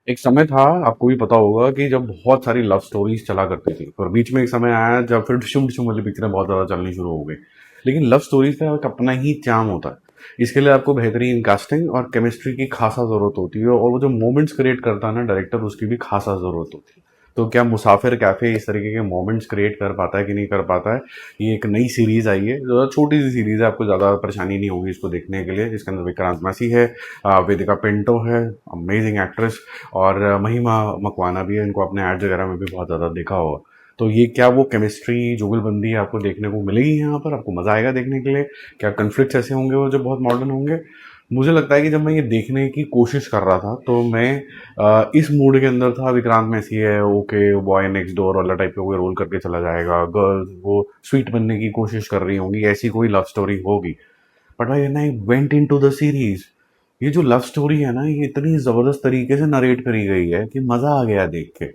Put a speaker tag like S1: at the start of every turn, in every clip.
S1: एक समय था, आपको भी पता होगा, कि जब बहुत सारी लव स्टोरीज चला करती थी, और बीच में एक समय आया जब फिर डिशुम डिशुम वाली पिक्चरें बहुत ज़्यादा चलनी शुरू हो गई। लेकिन लव स्टोरीज का एक अपना ही चार्म होता है। इसके लिए आपको बेहतरीन कास्टिंग और केमिस्ट्री की खासा ज़रूरत होती है, और वो जो मोमेंट्स क्रिएट करता है ना डायरेक्टर, उसकी भी खासा ज़रूरत होती है। तो क्या मुसाफिर कैफ़े इस तरीके के मोमेंट्स क्रिएट कर पाता है कि नहीं कर पाता है? ये एक नई सीरीज़ आई है, छोटी सी सीरीज़ है, आपको ज़्यादा परेशानी नहीं होगी इसको देखने के लिए। इसके अंदर विक्रांत मैसी है, वेदिका पिंटो है, अमेजिंग एक्ट्रेस, और महिमा मकवाना भी है। इनको अपने एड्स वगैरह में भी बहुत ज़्यादा देखा होगा। तो ये क्या वो केमिस्ट्री जुगलबंदी आपको देखने को मिलेगी यहाँ पर? आपको मज़ा आएगा देखने के लिए? क्या कन्फ्लिक्ट्स ऐसे होंगे वो जो बहुत मॉडर्न होंगे? मुझे लगता है कि जब मैं ये देखने की कोशिश कर रहा था तो मैं इस मूड के अंदर था। विक्रांत मैसी है, ओके, बॉय नेक्स्ट डोर वाला टाइप का कोई रोल करके चला जाएगा, गर्ल्स वो स्वीट बनने की कोशिश कर रही होंगी, ऐसी कोई लव स्टोरी होगी। But when I went into the series, ये जो लव स्टोरी है ना, ये इतनी ज़बरदस्त तरीके से नरेट करी गई है कि मज़ा आ गया देख के।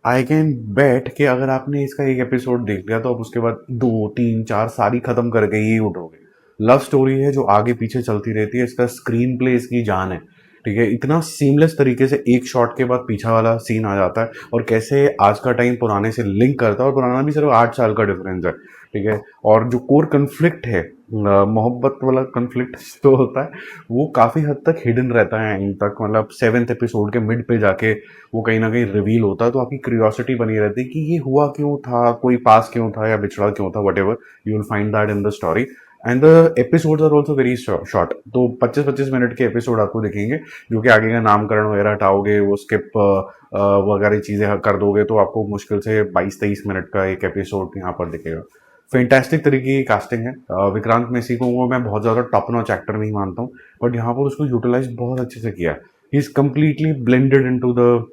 S1: आई कैन बेट कि अगर आपने इसका एक एपिसोड देख लिया तो आप उसके बाद दो तीन चार सारी खत्म करके ही उठोगे। लव स्टोरी है जो आगे पीछे चलती रहती है, इसका स्क्रीन प्ले इसकी जान है। ठीक है, इतना सीमलेस तरीके से एक शॉट के बाद पीछा वाला सीन आ जाता है, और कैसे आज का टाइम पुराने से लिंक करता है, और पुराना भी सिर्फ 8 साल का डिफरेंस है। ठीक है, और जो कोर कन्फ्लिक्ट है, मोहब्बत वाला कन्फ्लिक्ट जो होता है, वो काफ़ी हद तक हिडन रहता है एंड तक। मतलब 7th एपिसोड के मिड पे जाके वो कहीं ना कहीं रिवील होता है, तो आपकी क्यूरियोसिटी बनी रहती है कि ये हुआ क्यों था, कोई पास क्यों था या बिछड़ा क्यों था, whatever, you will find that in the story. And the episodes are also very short, तो 25-25 मिनट के एपिसोड आपको दिखेंगे, जो कि आगे का नामकरण वगैरह हटाओगे, वो स्किप वगैरह चीज़ें कर दोगे, तो आपको मुश्किल से 22-23 मिनट का एक एपिसोड यहाँ पर दिखेगा। फैंटास्टिक तरीके की कास्टिंग है। विक्रांत मैसी को वो मैं बहुत ज़्यादा टॉप नॉच एक्टर नहीं मानता हूँ, बट यहाँ पर उसको यूटिलाइज बहुत अच्छे से किया है। He is completely blended into the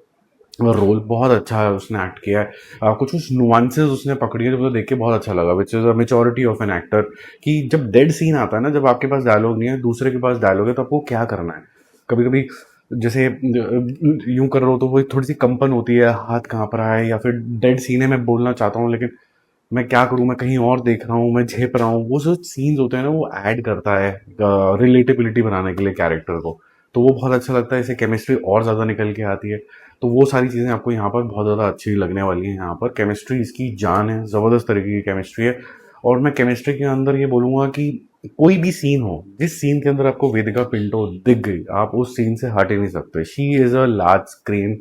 S1: role. बहुत अच्छा है उसने एक्ट किया है। कुछ कुछ नुआंसेस उसने पकड़ी है जो मुझे देख के बहुत अच्छा लगा, which is a maturity of an actor. कि जब डेड सीन आता है ना, जब आपके पास डायलॉग नहीं है, दूसरे के पास डायलॉग है, तो आपको क्या करना है? कभी कभी जैसे यूं कर रहे हो तो वो थोड़ी सी कंपन होती है, हाथ कांप रहा है, या फिर डेड सीन है, मैं बोलना चाहता हूँ लेकिन मैं क्या करूँ, मैं कहीं और देख रहा हूँ, मैं झेप रहा हूँ। वो जो सीन्स होते हैं ना, वो ऐड करता है रिलेटेबिलिटी बनाने के लिए कैरेक्टर को। तो वो बहुत अच्छा लगता है, इससे केमिस्ट्री और ज़्यादा निकल के आती है। तो वो सारी चीज़ें आपको यहाँ पर बहुत ज़्यादा अच्छी लगने वाली हैं। यहाँ पर केमिस्ट्री इसकी जान है, ज़बरदस्त तरीके की केमिस्ट्री है। और मैं केमिस्ट्री के अंदर ये बोलूँगा कि कोई भी सीन हो, जिस सीन के अंदर आपको वेदिका पिंटो दिख गई, आप उस सीन से हट ही नहीं सकते। She is a large screen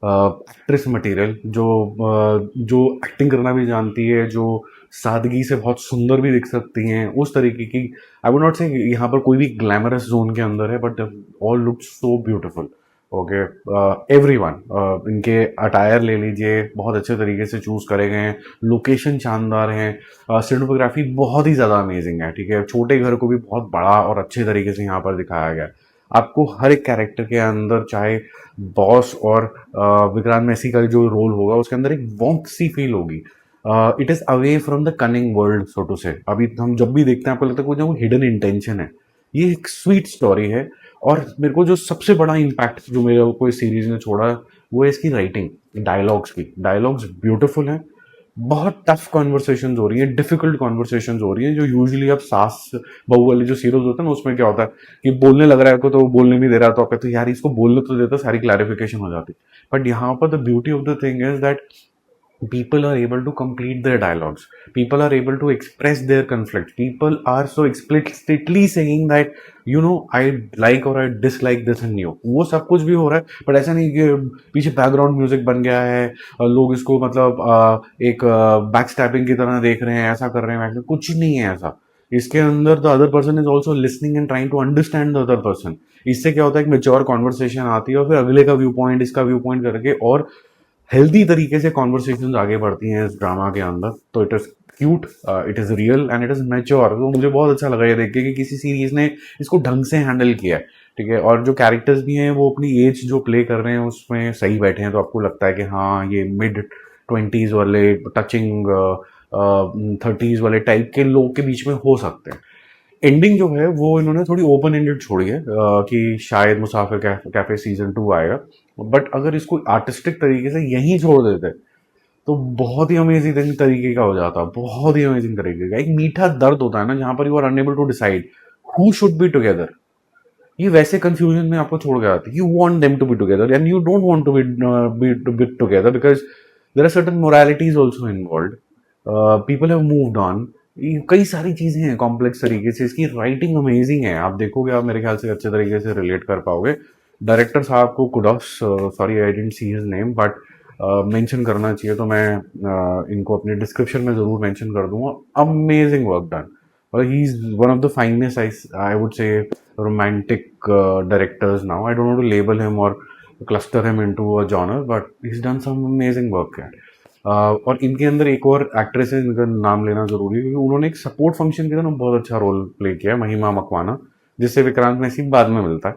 S1: actress material, जो एक्टिंग करना भी जानती है, जो सादगी से बहुत सुंदर भी दिख सकती हैं, उस तरीके की। आई वुड नॉट से यहाँ पर कोई भी ग्लैमरस जोन के अंदर है, but all look so beautiful. Okay, everyone, इनके अटायर ले लीजिए, बहुत अच्छे तरीके से चूज करे गए हैं। लोकेशन शानदार है, सिनेमोग्राफी बहुत ही ज़्यादा अमेजिंग है। ठीक है, छोटे घर को भी बहुत बड़ा और अच्छे तरीके से यहाँ पर दिखाया गया है। आपको हर एक कैरेक्टर के अंदर, चाहे बॉस और विक्रांत मैसी का जो रोल होगा, उसके अंदर एक वॉम्थ सी फील होगी। It is away from the cunning world, so to say. अभी हम जब भी देखते हैं, आपको लगता है कोई ना कोई हिडन इंटेंशन है। ये एक स्वीट स्टोरी है। और मेरे को जो सबसे बड़ा इम्पैक्ट जो मेरे को इस सीरीज ने छोड़ा, वो है इसकी राइटिंग। डायलॉग्स की, डायलॉग्स ब्यूटीफुल हैं। बहुत टफ कॉन्वर्सेशन हो रही है, डिफिकल्ट कॉन्वर्सेशन हो रही है, जो यूजुअली आप सास बहू वाले जो सीरीज होते हैं ना, उसमें क्या होता है कि बोलने लग रहा है को तो वो बोलने नहीं दे रहा, तो आप कहते हो यार इसको बोलने तो देता, सारी क्लैरिफिकेशन हो जाती। बट यहाँ पर the beauty of the thing is that people are able to complete their dialogues, people are able to express their conflict, people are so explicitly saying that I like or I dislike this in you। वो सब कुछ भी हो रहा है, but ऐसा नहीं कि पीछे बैकग्राउंड म्यूजिक बन गया है और लोग इसको मतलब एक बैक स्टैपिंग की तरह देख रहे हैं, ऐसा कर रहे हैं, वैसा कुछ नहीं है ऐसा। इसके अंदर the other person is also listening and trying to understand the other person. इससे क्या होता है, एक मेच्योर कॉन्वर्सेशन आती है, और फिर अगले का व्यू पॉइंट, इसका व्यू पॉइंट करके, और हेल्दी तरीके से कॉन्वर्सेशन आगे बढ़ती हैं इस ड्रामा के अंदर। तो it is cute, it is real and it is mature. तो मुझे बहुत अच्छा लगा ये देख के कि किसी सीरीज ने इसको ढंग से हैंडल किया है। ठीक है, और जो कैरेक्टर्स भी हैं वो अपनी एज जो प्ले कर रहे हैं उसमें सही बैठे हैं, तो आपको लगता है कि हाँ, ये मिड 20s वाले, टचिंग 30s वाले टाइप के लोग के बीच में हो सकते हैं। एंडिंग जो है वो इन्होंने थोड़ी ओपन एंडेड छोड़ी है, कि शायद मुसाफिर कैफे सीजन 2 आएगा। बट अगर इसको आर्टिस्टिक तरीके से यहीं छोड़ देते तो बहुत ही अमेजिंग तरीके का हो जाता, बहुत ही अमेजिंग तरीके का। एक मीठा दर्द होता है ना, जहां पर you are unable to decide who should be together. ये वैसे कंफ्यूजन में आपको छोड़ के आती है. You want them to be together and you don't want to be together because there are certain moralities also involve. People have moved on. कई सारी चीजें हैं कॉम्प्लेक्स तरीके से. इसकी राइटिंग अमेजिंग है. आप देखोगे, आप मेरे ख्याल से अच्छे तरीके से रिलेट कर पाओगे. डायरेक्टर साहब को kudos. Sorry I didn't see his name but mention करना चाहिए, तो मैं इनको अपने डिस्क्रिप्शन में जरूर मेंशन कर दूंगा. Amazing work done. और he is one of the finest I would say romantic directors now. I don't want to label him or cluster him into a genre, but he's done some amazing work यार. और इनके अंदर एक और actress है जिनका नाम लेना जरूरी है, क्योंकि उन्होंने एक सपोर्ट फंक्शन के ना बहुत अच्छा रोल प्ले किया है, महिमा मकवाना, जिससे विक्रांत मैसी बाद में मिलता है.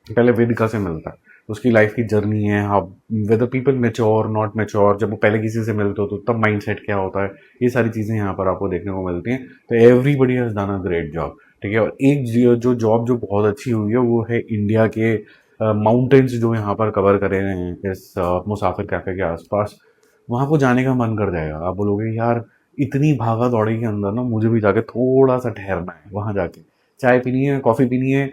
S1: पहले वेदिका से मिलता है. उसकी लाइफ की जर्नी है, हाँ, whether people mature not mature, जब वो पहले किसी से मिलते हो तो तब माइंडसेट क्या होता है, ये सारी चीज़ें यहाँ पर आपको देखने को मिलती हैं. तो everybody has done a great job. ठीक है. और एक जो जॉब जो बहुत अच्छी हुई है वो है इंडिया के माउंटेन्स जो यहाँ पर कवर करे हैं इस मुसाफिर कैफे के आसपास. वहाँ को जाने का मन कर जाएगा. आप बोलोगे यार इतनी भागा दौड़ी के अंदर ना मुझे भी जाके थोड़ा सा ठहरना है, वहाँ जाके चाय पीनी है, कॉफ़ी पीनी है.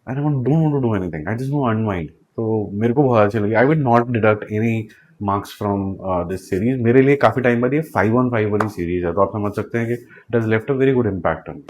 S1: I don't want to do anything, I just want to unwind. तो मेरे को बहुत अच्छी लगी. I would not deduct any marks from this series. मेरे लिए काफ़ी टाइम बाद ये 5-on-5 वाली सीरीज है, तो आप समझ सकते हैं कि it has left a very good impact on.